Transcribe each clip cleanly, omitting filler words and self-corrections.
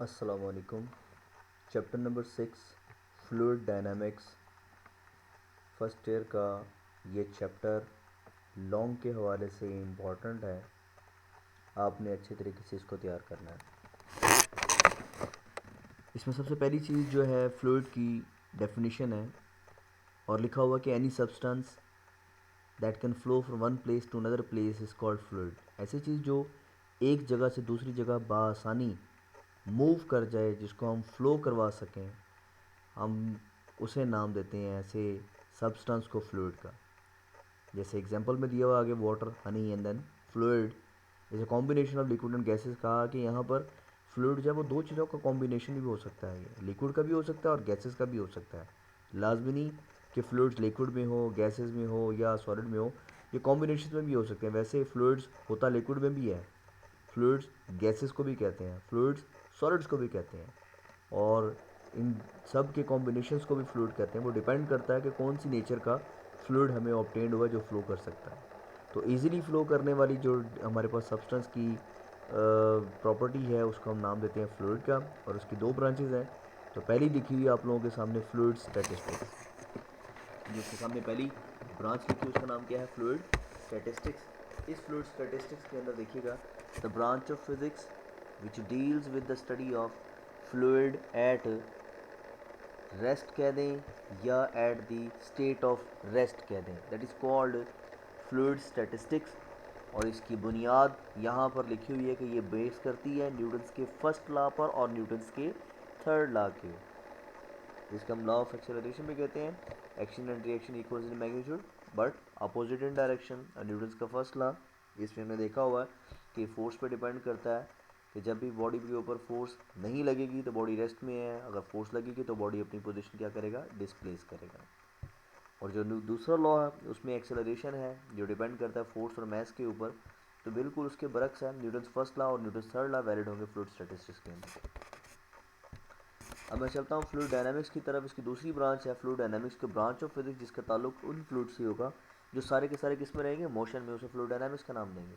अस्सलाम वालेकुम। Chapter number 6 fluid dynamics first year का ये चैप्टर लॉन्ग के हवाले से इम्पॉर्टेंट है। आपने अच्छे तरीके से इसको तैयार करना है। इसमें सबसे पहली चीज़ जो है फ्लूइड की डेफिनेशन है और लिखा हुआ कि any substance that can flow from one place to another place is called fluid. ऐसी चीज़ जो एक जगह से दूसरी जगह बआसानी मूव कर जाए, जिसको हम फ्लो करवा सकें, हम उसे नाम देते हैं ऐसे सब्सटेंस को फ्लूइड का। जैसे एग्जांपल में दिया हुआ आगे water, honey and then fluid is a combination of liquid and gases. कहा कि यहाँ पर फ्लूइड जो है वो दो चीज़ों का कॉम्बिनेशन भी हो सकता है, लिक्विड का भी हो सकता है और गैसेस का भी हो सकता है। लाजमी नहीं कि फ्लूइड्स लिक्विड में हो, गैसेस में हो या सॉलिड में हो, ये कॉम्बिनेशन में भी हो सकते हैं। वैसे फ्लूइड्स होता लिक्विड में भी है, फ्लूइड्स गैसेस को भी कहते हैं, फ्लूइड्स सॉलिड्स को भी कहते हैं, और इन सब के कॉम्बिनेशंस को भी फ्लूइड कहते हैं। वो डिपेंड करता है कि कौन सी नेचर का फ्लूइड हमें ऑब्टेंड हुआ जो फ्लो कर सकता है। तो इजीली फ्लो करने वाली जो हमारे पास सब्सटेंस की प्रॉपर्टी है उसको हम नाम देते हैं फ्लूइड का, और उसकी दो ब्रांचेज हैं। तो पहली लिखी हुई आप लोगों के सामने फ्लूइड स्टैटिस्टिक्स, जो उसके सामने पहली ब्रांच लिखी है उसका नाम क्या है, फ्लूइड स्टैटिस्टिक्स। इस फ्लूइड स्टैटिस्टिक्स के अंदर देखिएगा the branch of physics which deals with the study of fluid at rest कह दें या at the state of rest कह दें, that is called fluid statistics. और इसकी बुनियाद यहाँ पर लिखी हुई है कि ये बेस करती है न्यूटन्स के फर्स्ट लॉ पर और न्यूटन्स के थर्ड लॉ के, जिसका हम लॉ ऑफ एक्सेलरेशन भी कहते हैं। Action and reaction equals in magnitude but opposite in direction, Newton's का फर्स्ट लॉ। इसमें हमने देखा हुआ है कि फोर्स पे डिपेंड करता है कि जब भी बॉडी के ऊपर फोर्स नहीं लगेगी तो बॉडी रेस्ट में है, अगर फोर्स लगेगी तो बॉडी अपनी पोजीशन क्या करेगा, डिस्प्लेस करेगा। और जो दूसरा लॉ है उसमें एक्सेलरेशन है जो डिपेंड करता है फोर्स और मास के ऊपर, तो बिल्कुल उसके बरक्स है न्यूटन्स फर्स्ट लॉ और न्यूटन्स थर्ड लॉ वैलिड होंगे फ्लूइड स्टैटिस्टिक्स के अंदर। अब मैं चलता हूँ फ्लूइड डायनामिक्स की तरफ। इसकी दूसरी ब्रांच है फ्लूइड डायनामिक्स के ब्रांच ऑफ फिजिक्स, जिसका ताल्लुक उन फ्लूइड से होगा जो सारे के सारे किस में रहेंगे, मोशन में, उसे फ्लूइड डायनामिक्स का नाम देंगे।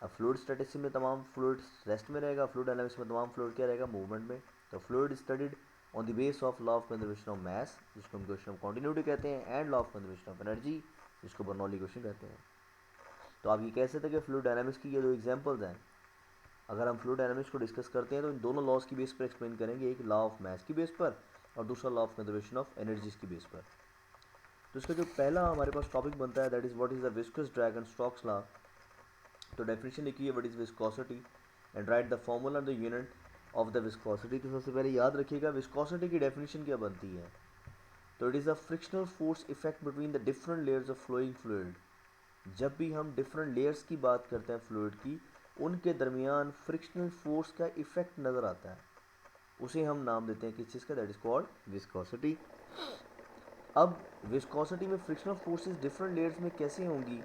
अब फ्लूइड स्टैटिस्टिक्स में तमाम फ्लूइड रेस्ट में रहेगा, फ्लूइड डायनामिक्स में तमाम फ्लूइड क्या रहेगा, मूवमेंट में। तो fluid studied on the base of law of conservation of mass, जिसको हम क्वेश्चन ऑफ कॉन्टिन्यूटी कहते हैं, and law of conservation of energy, जिसको बर्नौली क्वेश्चन कहते हैं। तो आप ये कह सकते हैं कि फ्लूइड डायनामिक्स की ये दो एग्जांपल्स हैं। अगर हम फ्लूइड डायनामिक्स को डिस्कस करते हैं तो इन दोनों लॉज की बेस पर एक्सप्लेन करेंगे, एक लॉ ऑफ मास की बेस पर और दूसरा law of conservation of energies की बेस पर। तो इसका जो पहला हमारे पास टॉपिक बनता है that is what is the viscous drag and Stokes law. तो डेफिनेशन लिखी है what is viscosity and right the formula the unit of the viscosity. तो सबसे पहले याद रखिएगा विस्कोसिटी की डेफिनेशन क्या बनती है। तो it is a frictional force effect between the different layers of flowing fluid. जब भी हम डिफरेंट लेयर्स की बात करते हैं फ्लूइड की, उनके दरमियान फ्रिक्शनल फोर्स का इफेक्ट नज़र आता है, उसे हम नाम देते हैं किस चीज़ का, दैट इज़ कॉल्ड विस्कोसिटी। अब विस्कोसिटी में फ्रिक्शनल फोर्सेस डिफरेंट लेयर्स में कैसे होंगी,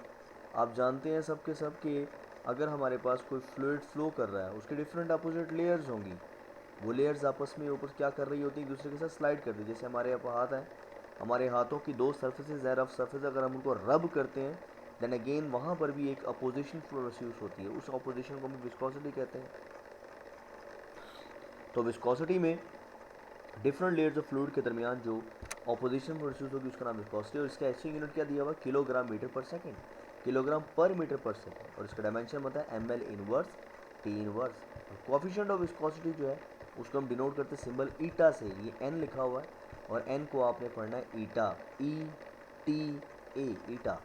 आप जानते हैं सब के सब के अगर हमारे पास कोई फ्लूइड फ्लो कर रहा है उसके डिफरेंट अपोजिट लेयर्स होंगी, वो लेयर्स आपस में ऊपर क्या कर रही होती हैं, एक दूसरे के साथ स्लाइड करती है। जैसे हमारे यहाँ हाथ हैं, हमारे हाथों की दो सर्फेसेज हैं, रफ सर्फेस, अगर हम उनको रब करते हैं देन अगेन वहाँ पर भी एक अपोजिशन फ्लो महसूस होती है, उस अपोजिशन को हम विस्कोसिटी कहते हैं। तो विस्कोसिटी में डिफरेंट लेयर्स ऑफ फ्लूइड के दरमियान जो ऑपोजिशन महसूस होगी उसका नाम विस्कोसिटी, और इसका एसआई यूनिट क्या दिया हुआ, kilogram metre per second, kilogram per metre per second, और इसका डायमेंशन बताया M L inverse T inverse. Coefficient of viscosity जो है उसको हम डिनोट करते हैं सिंबल ईटा से, ये एन लिखा हुआ है और एन को आपने पढ़ना है eta, E T A, eta.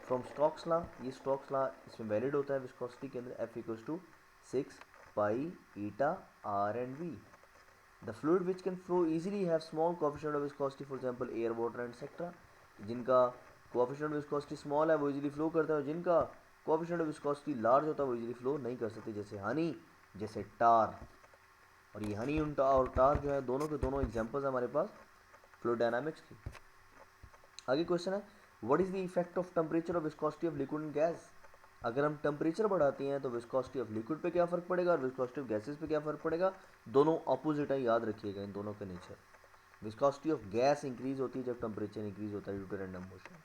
From Stokes law, ये स्टोक्स लॉ इसमें वैलिड होता है विस्कोसिटी के अंदर, F equals to 6 pi eta R and V. The fluid which can flow easily have small coefficient of viscosity, for example air, water and etc. जिनका coefficient of viscosity small है वो easily flow करता है, और जिनका coefficient of viscosity large होता है वो easily flow नहीं कर सकते, जैसे हनी, जैसे टार। और ये हनी और टार जो है दोनों के दोनों एग्जांपल्स हैं हमारे पास फ्लूइड डायनामिक्स की। आगे क्वेश्चन है what is the effect of temperature और viscosity of liquid and gas. अगर हम टेम्परेचर बढ़ाते हैं तो विस्कोसिटी ऑफ लिक्विड पे क्या फ़र्क पड़ेगा और विस्कोसिटी ऑफ गैसेस पे क्या फ़र्क पड़ेगा, दोनों अपोजिट है, याद रखिएगा इन दोनों का nature. Viscosity of gas increase होती है जब टेम्परेचर इंक्रीज होता है ड्यू टू रैंडम मोशन,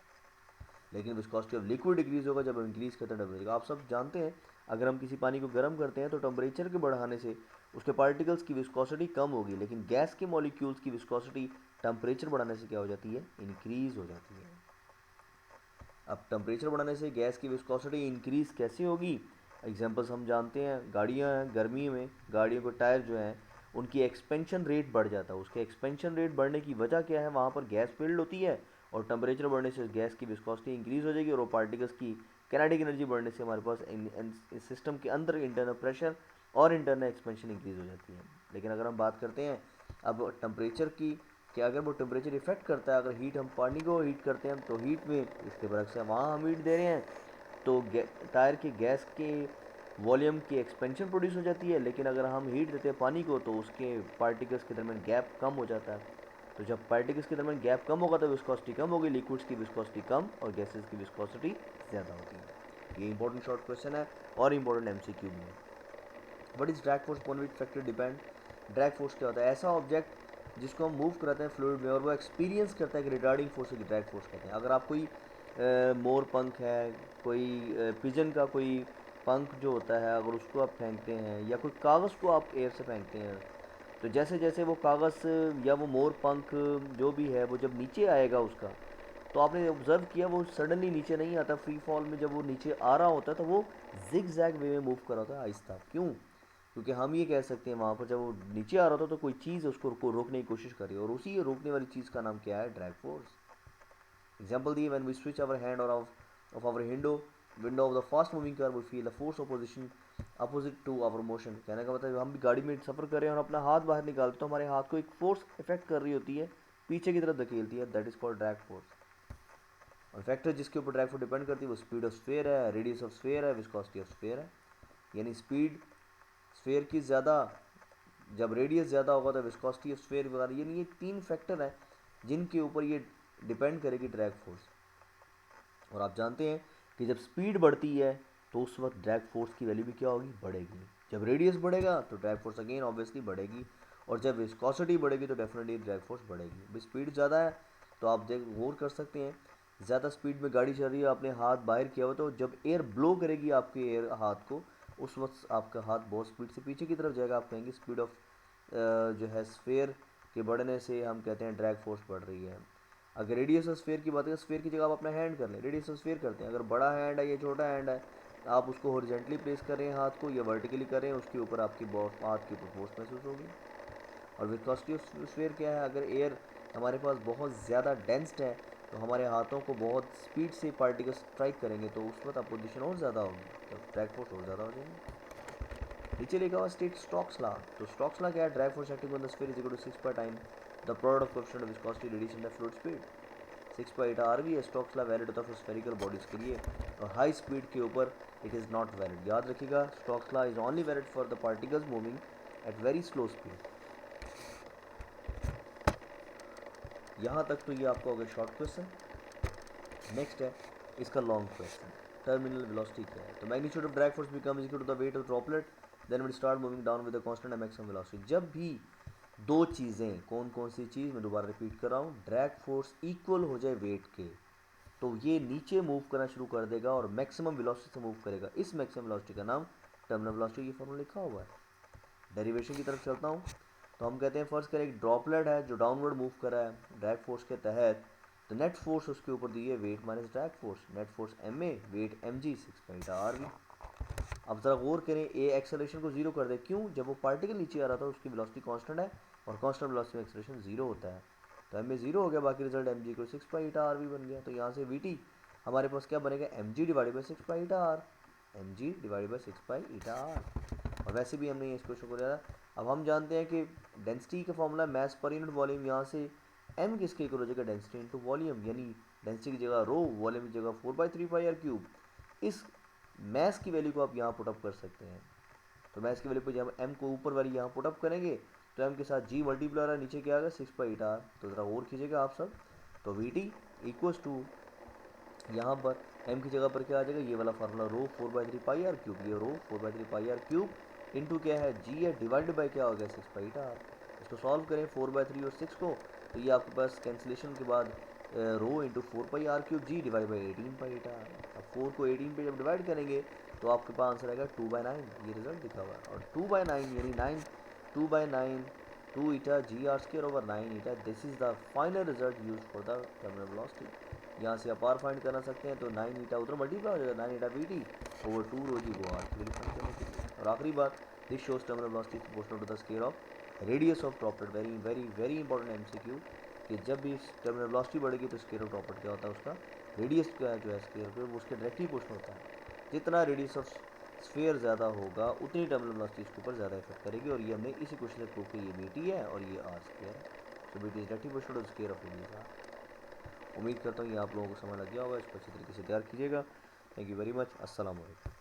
लेकिन विस्कोसिटी ऑफ लिक्विड इंक्रीज होगा जब हम इंक्रीज करते हैं टेम्परेचर। आप सब जानते हैं अगर हम किसी पानी को गर्म करते हैं तो टेम्परेचर के बढ़ाने से उसके पार्टिकल्स की विस्कोसिटी कम होगी, लेकिन गैस के मॉलिक्यूल्स की विस्कोसिटी टेम्परेचर बढ़ाने से क्या हो जाती है, इंक्रीज हो जाती है। अब टेम्परेचर बढ़ाने से गैस की विस्कोसिटी इंक्रीज कैसे होगी? एग्जांपल्स हम जानते हैं, गाड़ियां हैं, गर्मी में गाड़ियों के टायर जो हैं उनकी एक्सपेंशन रेट बढ़ जाता है। उसके एक्सपेंशन रेट बढ़ने की वजह क्या है, वहाँ पर गैस फिल्ड होती है और टेम्परेचर बढ़ने से गैस की विस्कोसिटी इंक्रीज हो जाएगी और वो पार्टिकल्स की कैनेटिक एनर्जी बढ़ने से हमारे पास सिस्टम के अंदर इंटरनल प्रेशर और इंटरनल एक्सपेंशन इंक्रीज हो जाती है। लेकिन अगर हम बात करते हैं अब टेम्परेचर की, कि अगर वो टेम्परेचर इफेक्ट करता है, अगर हीट हम पानी को हीट करते हैं तो हीट में इसके बरक्स से वहाँ हम हीट दे रहे हैं तो टायर के गैस के वॉल्यूम की एक्सपेंशन प्रोड्यूस हो जाती है। लेकिन अगर हम हीट देते हैं पानी को तो उसके पार्टिकल्स के दरमियान गैप कम हो जाता है। तो जब पार्टिकल्स के दरमियान गैप कम होगा तो विस्कोसिटी कम होगी, लिक्विड्स की विस्कोसिटी कम और गैसेस की विस्कोसिटी ज़्यादा होती है। ये इंपॉर्टेंट शॉर्ट क्वेश्चन है और इंपॉर्टेंट एमसीक्यू भी है। What is drag force, upon which factor depend? Drag force क्या होता है? ऐसा ऑब्जेक्ट जिसको हम मूव कराते हैं फ्लूइड में और वो एक्सपीरियंस करता है कि रिटार्डिंग फोर्स की ड्रैग फोर्स कहते हैं। अगर आप कोई मोर पंख है, कोई पिजन का कोई पंख जो होता है, अगर उसको आप फेंकते हैं या कोई कागज़ को आप एयर से फेंकते हैं तो जैसे जैसे वो कागज़ या वो मोर पंख जो भी है वो जब नीचे आएगा उसका, तो आपने ऑब्ज़र्व किया वो सडनली नीचे नहीं आता फ्री फॉल में। जब वो नीचे आ रहा होता है तो वो जिग जैग वे में मूव कर रहा होता है आहिस्ता। क्यों? क्योंकि हम ये कह सकते हैं वहाँ पर जब वो नीचे आ रहा था तो कोई चीज़ उसको रोकने की कोशिश कर रही है और उसी रोकने वाली चीज़ का नाम क्या है? Drag force. एग्जाम्पल दिए, when we switch our hand और of our window of the fast moving car we feel the force opposition opposite to our motion. कहने का मतलब हम भी गाड़ी में सफ़र कर रहे हैं और अपना हाथ बाहर निकालते तो हमारे हाथ को एक फोर्स इफेक्ट कर रही होती है, पीछे की तरफ धकेलती है, that is called drag force. और फैक्टर जिसके ऊपर ड्रैग फोर्स डिपेंड करती है वो स्पीड ऑफ स्फीयर है, रेडियस ऑफ स्फीयर है, विस्कोसिटी ऑफ स्फीयर है। यानी स्पीड स्फीयर की ज़्यादा, जब रेडियस ज़्यादा होगा तो विस्कोसिटी ऑफ स्फीयर वगैरह, यानी ये 3 फैक्टर हैं जिनके ऊपर ये डिपेंड करेगी ड्रैग फोर्स। और आप जानते हैं कि जब स्पीड बढ़ती है तो उस वक्त ड्रैग फोर्स की वैल्यू भी क्या होगी? बढ़ेगी। जब रेडियस बढ़ेगा तो ड्रैग फोर्स अगेन ऑब्वियसली बढ़ेगी और जब विस्कोसिटी बढ़ेगी तो डेफिनेटली ड्रैग फोर्स बढ़ेगी। अभी स्पीड ज़्यादा है तो आप गौर कर सकते हैं, ज़्यादा स्पीड में गाड़ी चल रही है, आपने हाथ बाहर किया हो तो जब एयर ब्लो करेगी आपके एयर हाथ को, उस वक्त आपका हाथ बहुत स्पीड से पीछे की तरफ जाएगा। आप कहेंगे स्पीड ऑफ जो है स्फीयर के बढ़ने से हम कहते हैं ड्रैग फोर्स बढ़ रही है। अगर रेडियस ऑफ स्फीयर की बात करें, स्फीयर की जगह आप अपना हैंड कर लें, रेडियस ऑफ स्फीयर करते हैं। अगर बड़ा हैंड है या छोटा हैंड है, आप उसको हॉरिजॉन्टली प्लेस कर रहे हैं हाथ को या वर्टिकली कर रहे हैं, उसके ऊपर आपकी हाथ के ऊपर फोर्स महसूस होगी। और विस्कोसिटी ऑफ स्फीयर क्या है? अगर एयर हमारे पास बहुत ज़्यादा डेंस्ड है तो हमारे हाथों को बहुत स्पीड से पार्टिकल स्ट्राइक करेंगे तो उस वक्त अपोजिशन और ज़्यादा होगी, तो ड्रैग फोर्स और ज़्यादा हो जाएगी। नीचे लिखा हुआ स्टेट स्टोक्स लॉ। तो स्टोक्स लॉ क्या है? Drag force acting on the sphere is equal to 6 पर time the product of coefficient of viscosity radius and fluid speed. 6/r भी है। स्टोक्स लॉ वैलिड होता है स्फेरिकल बॉडीज के लिए और हाई स्पीड के ऊपर इट इज़ नॉट वैलिड। याद रखिएगा, Stokes law is only valid for the particles moving at very slow speed. यहाँ तक तो ये आपको अगर शॉर्ट क्वेश्चन। नेक्स्ट है इसका लॉन्ग क्वेश्चन, टर्मिनल वेलोसिटी क्या है? तो magnitude of drag force become equal to the weight of droplet then will start moving down with the constant maximum velocity. जब भी दो चीज़ें, कौन कौन सी चीज़, मैं दोबारा रिपीट कर रहा हूँ, ड्रैग फोर्स इक्वल हो जाए वेट के तो ये नीचे मूव करना शुरू कर देगा और मैक्सिमम वेलोसिटी से मूव करेगा। इस मैक्सिमम वेलोसिटी का नाम टर्मिनल वेलोसिटी, ये फॉर्मूला लिखा हुआ है। डेरिवेशन की तरफ चलता हूँ तो हम कहते हैं फर्स्ट करें एक ड्रॉपलेट है जो डाउनवर्ड मूव कर रहा है ड्रैग फोर्स के तहत, तो नेट फोर्स उसके ऊपर दी है weight minus drag force, net force M A, weight M G, 6/r भी। अब ज़रा गौर करें, ए एक्सेलरेशन को जीरो कर दे। क्यों? जब वो पार्टिकल नीचे आ रहा था उसकी वेलोसिटी कांस्टेंट है और कांस्टेंट वेलोसिटी में एक्सेलरेशन जीरो होता है, तो एम ए जीरो हो गया, बाकी रिजल्ट एम जी को 6/r भी बन गया। तो यहाँ से वी टी हमारे पास क्या बनेगा? M G divide by 6/r, M G divide by 6/r। और वैसे भी हमने इस क्वेश्चन को लिया। अब हम जानते हैं कि डेंसिटी का formula mass per unit volume, यहाँ से एम किसके इक्वल हो जाएगा? डेंसिटी इंटू वॉल्यूम, यानी डेंसिटी की जगह रो, वॉल्यूम की जगह 4/3πr³। इस मैस की वैल्यू को आप यहाँ पुटअप कर सकते हैं। तो मैस की वैल्यू पर जब एम को ऊपर वाली यहाँ पुटअप करेंगे तो एम के साथ जी मल्टीप्लाई रहा, नीचे क्या आएगा? 6/r। तो ज़रा और खींचेगा आप सब, तो वी टी इक्वल्स टू यहाँ पर एम की जगह पर क्या आ जाएगा? ये वाला फार्मूला, रो 4/3πr³, ये रो 4/3πr³ इंटू क्या है? जी है, डिवाइडेड बाई क्या हो गया? 6/r। इसको सॉल्व करें 4/3 और 6 को, तो ये आपके पास कैंसिलेशन के बाद rho into 4/r³ G divide by 18/r। अब 4 को 18 पे जब डिवाइड करेंगे तो आपके पास आंसर आएगा 2/9, ये रिजल्ट दिखा हुआ है। और 2/9 यानी 9, 2/9 2 eta G R square over 9 eta, this is the final result use for the terminal velocity. यहाँ से आप आर फाइंड करना सकते हैं, तो 9 ईटा उधर मल्टीप्लाई हो जाएगा, 9 ईटा वी टी ओवर 2 रो जी वो आर के लिए फाइंड करने के लिए। और आखिरी बात, this shows terminal velocity proportional to the square of radius of droplet. Very very very important MCQ, कि जब भी टर्मिनल वेलोसिटी बढ़ेगी तो स्केयर ऑफ ड्रॉपलेट क्या होता है, उसका रेडियस का जो है स्केयर पे वो उसके डायरेक्टली प्रोपोर्शनल होता है। जितना रेडियस ऑफ स्फीयर ज़्यादा होगा उतनी टर्मिनल वेलोसिटी इसके ऊपर ज़्यादा इफेक्ट करेगी। और ये हमने इसी क्वेश्चन से प्रूव किया, ये बी टी है और ये आर स्क्वायर है। So B T is directly proportional to square of radius R. उम्मीद करता हूँ ये आप लोगों को समझ लग गया होगा, इसको अच्छी तरीके से तैयार कीजिएगा। Thank you very much. अस्सलाम वालेकुम।